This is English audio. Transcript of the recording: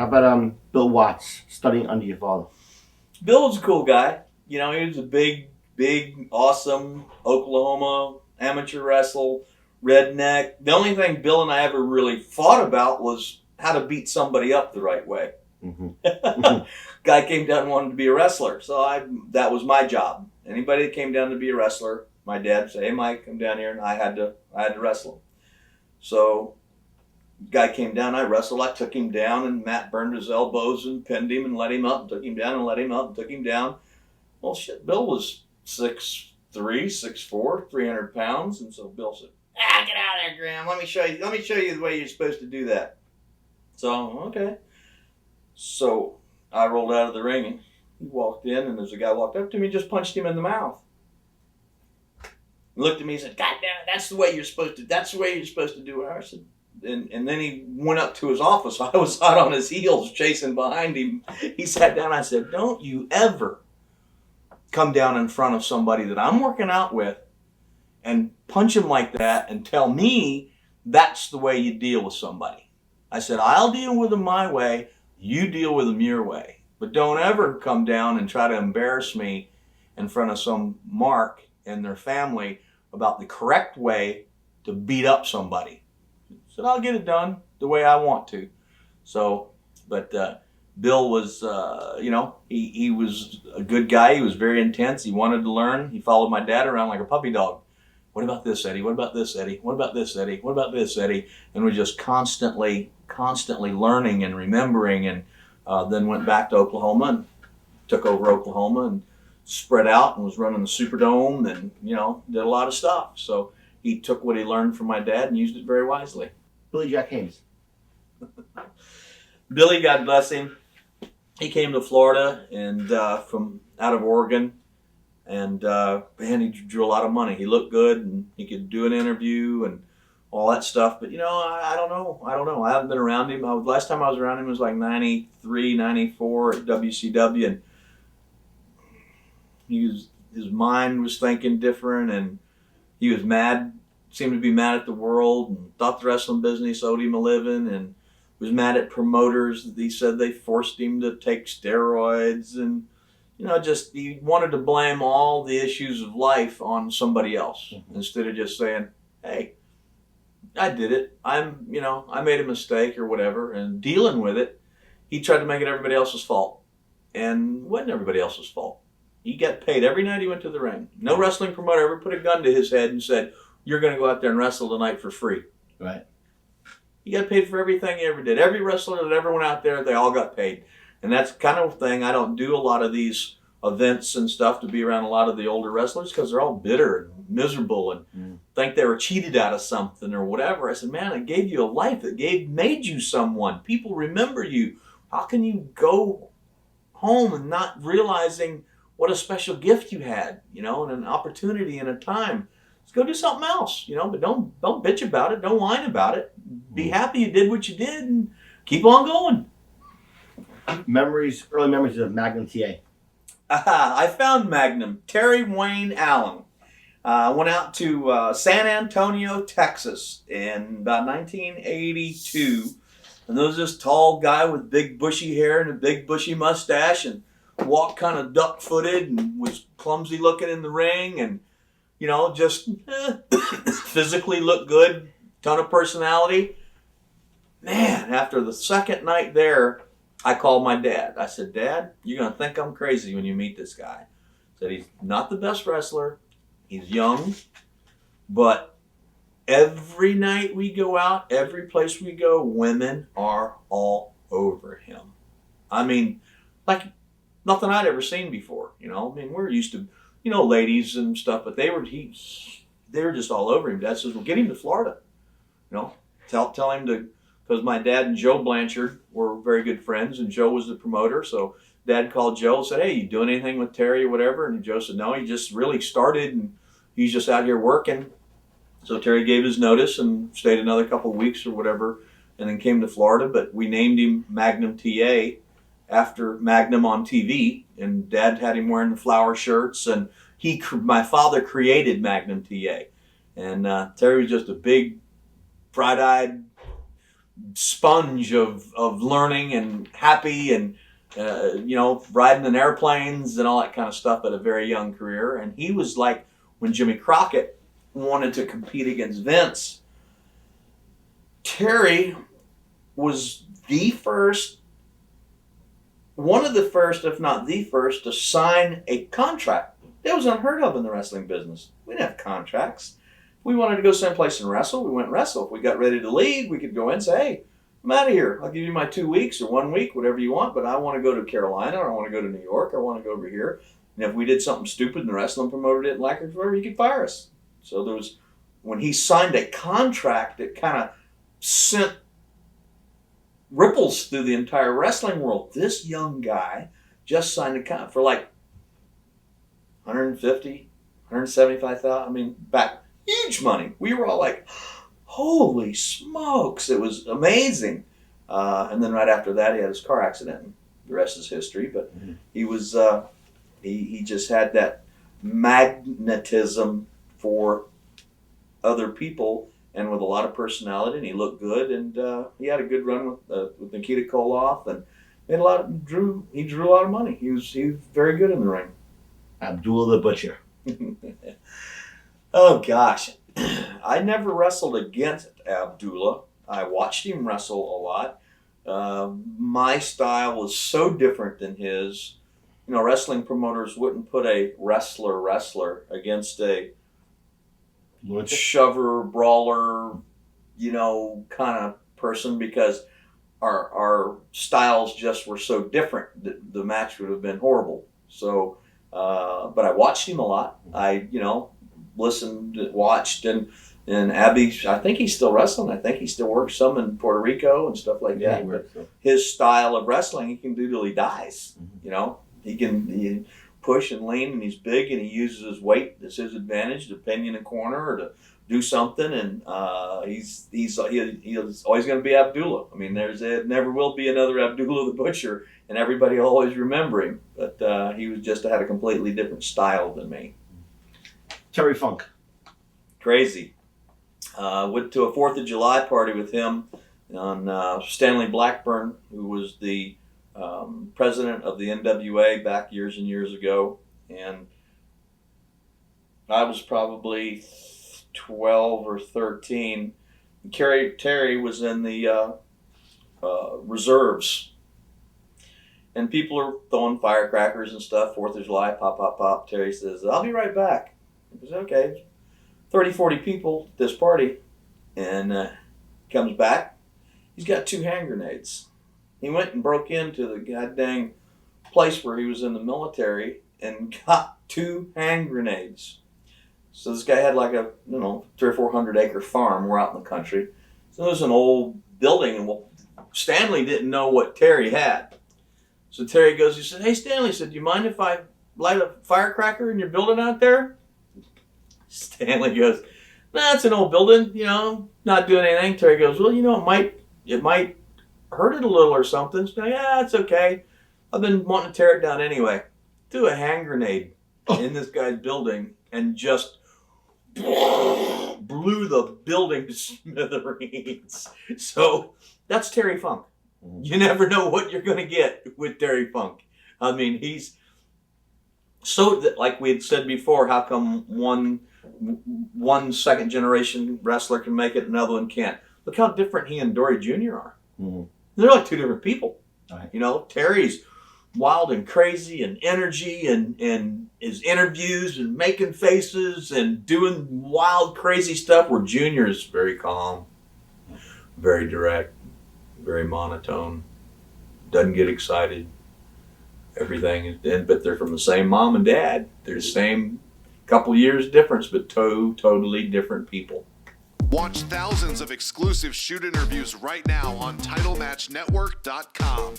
How about Bill Watts studying under your father? Bill was a cool guy. You know, he was a big, awesome Oklahoma amateur wrestler, redneck. The only thing Bill and I ever really fought about was how to beat somebody up the right way. Mm-hmm. Guy came down and wanted to be a wrestler, so that was my job. Anybody that came down to be a wrestler, my dad would say, "Hey, Mike, come down here," and I had to wrestle him. So, guy came down, I wrestled, I took him down, and Matt burned his elbows and pinned him and let him up, and took him down and let him up, and took him down. Well, shit, Bill was 6'3", 6'4", 300 pounds, and so Bill said, "Get out of there, Graham. Let me show you the way you're supposed to do that." So, okay. So I rolled out of the ring and he walked in, and as a guy walked up to me, just punched him in the mouth. He looked at me and said, "God damn it, that's the way you're supposed to do it." I said, and then he went up to his office. I was hot on his heels chasing behind him. He sat down. I said, "Don't you ever come down in front of somebody that I'm working out with and punch him like that and tell me that's the way you deal with somebody." I said, "I'll deal with them my way. You deal with them your way. But don't ever come down and try to embarrass me in front of some mark and their family about the correct way to beat up somebody." I said, "I'll get it done the way I want to." So, but Bill was, he was a good guy. He was very intense. He wanted to learn. He followed my dad around like a puppy dog. "What about this, Eddie? What about this, Eddie? What about this, Eddie? What about this, Eddie?" And we're just constantly learning and remembering, and then went back to Oklahoma and took over Oklahoma and spread out and was running the Superdome and, did a lot of stuff. So he took what he learned from my dad and used it very wisely. Billy Jack Haynes. Billy, God bless him, he came to Florida and from out of Oregon, and man, he drew a lot of money. He looked good and he could do an interview and all that stuff. But I don't know. I haven't been around him. Last time I was around him was like 93, 94 at WCW, and his mind was thinking different, and he was mad, seemed to be mad at the world, and thought the wrestling business owed him a living, and was mad at promoters that he said they forced him to take steroids, and just he wanted to blame all the issues of life on somebody else, instead of just saying, "Hey, I did it. I made a mistake or whatever," and dealing with it. He tried to make it everybody else's fault, and it wasn't everybody else's fault. He got paid every night he went to the ring. No wrestling promoter ever put a gun to his head and said, "You're going to go out there and wrestle tonight for free." Right. He got paid for everything he ever did. Every wrestler that ever went out there, they all got paid. And that's kind of thing. I don't do a lot of these events and stuff to be around a lot of the older wrestlers because they're all bitter and miserable and think they were cheated out of something or whatever. I said, "Man, it gave you a life. It made you someone. People remember you. How can you go home and not realizing what a special gift you had, and an opportunity and a time? Let's go do something else, but don't bitch about it. Don't whine about it. Be happy you did what you did and keep on going." Early memories of Magnum TA. I found Magnum. Terry Wayne Allen. Went out to San Antonio, Texas in about 1982. And there was this tall guy with big bushy hair and a big bushy mustache and walked kind of duck-footed and was clumsy looking in the ring and, just physically looked good, ton of personality. Man, after the second night there, I called my dad. I said, "Dad, you're going to think I'm crazy when you meet this guy." I said, "He's not the best wrestler. He's young. But every night we go out, every place we go, women are all over him." I mean, like nothing I'd ever seen before. We're used to, ladies and stuff, but they were just all over him. Dad says, "Well, get him to Florida. Tell him to," because my dad and Joe Blanchard were very good friends, and Joe was the promoter. So Dad called Joe and said, "Hey, you doing anything with Terry or whatever?" And Joe said, "No, he just really started, and he's just out here working." So Terry gave his notice and stayed another couple of weeks or whatever, and then came to Florida. But we named him Magnum TA after Magnum on TV, and Dad had him wearing the flower shirts, and my father created Magnum TA. And Terry was just a big, bright-eyed, sponge of learning and happy and riding in airplanes and all that kind of stuff at a very young career. And he was like when Jimmy Crockett wanted to compete against Vince. Terry was one of the first, if not the first, to sign a contract. That was unheard of in the wrestling business. We didn't have contracts. If we wanted to go someplace and wrestle, we went and wrestle. If we got ready to leave, we could go in and say, hey, I'm out of here. I'll give you my 2 weeks or 1 week, whatever you want, but I want to go to Carolina, or I want to go to New York, or I want to go over here. And if we did something stupid and the wrestling promoter didn't like it, whatever, he could fire us. So there was, when he signed a contract, it kind of sent ripples through the entire wrestling world. This young guy just signed a contract for like 150, 175,000. I mean, back, huge money. We were all like, holy smokes, it was amazing. And then right after that, he had his car accident. And the rest is history. But he was, he just had that magnetism for other people and with a lot of personality, and he looked good, and he had a good run with Nikita Koloff, and he drew a lot of money. He was very good in the ring. Abdullah the Butcher. Oh gosh, I never wrestled against Abdullah. I watched him wrestle a lot. My style was so different than his. Wrestling promoters wouldn't put a wrestler against a shover, brawler, kind of person, because our styles just were so different. The match would have been horrible. So, but I watched him a lot. I, listened, watched, and Abby, I think he's still wrestling. I think he still works some in Puerto Rico and stuff like that. His style of wrestling, he can do till he dies. He can push and lean, and he's big, and he uses his weight as his advantage to pin you in a corner or to do something. And he's always going to be Abdullah. I mean, there never will be another Abdullah the Butcher, and everybody will always remember him. But he was just had a completely different style than me. Terry Funk. Crazy. Went to a 4th of July party with him on Stanley Blackburn, who was the president of the NWA back years and years ago, and I was probably 12 or 13. Terry was in the reserves, and people are throwing firecrackers and stuff. 4th of July, pop, pop, pop. Terry says, "I'll be right back." He says, "Okay." 30, 40 people at this party, and comes back. He's got 2 hand grenades. He went and broke into the goddamn place where he was in the military and got 2 hand grenades. So this guy had like a 300 or 400 acre farm. We're out in the country. So there's an old building, and Stanley didn't know what Terry had. So Terry goes, he said, "Hey Stanley," he said, "do you mind if I light a firecracker in your building out there?" Stanley goes, "Nah, it's an old building, not doing anything." Terry goes, "Well, it might hurt it a little or something." So, "Yeah, it's okay. I've been wanting to tear it down anyway." Threw a hand grenade in this guy's building and just blew the building to smithereens. So that's Terry Funk. You never know what you're going to get with Terry Funk. I mean, he's so, like we had said before, how come one second generation wrestler can make it, another one can't? Look how different he and Dory Jr. are. Mm-hmm. They're like 2 different people. Right. Terry's wild and crazy and energy and his interviews and making faces and doing wild, crazy stuff, where Junior is very calm, very direct, very monotone, doesn't get excited. Everything, but they're from the same mom and dad. They're the same couple years difference, but totally different people. Watch thousands of exclusive shoot interviews right now on TitleMatchNetwork.com.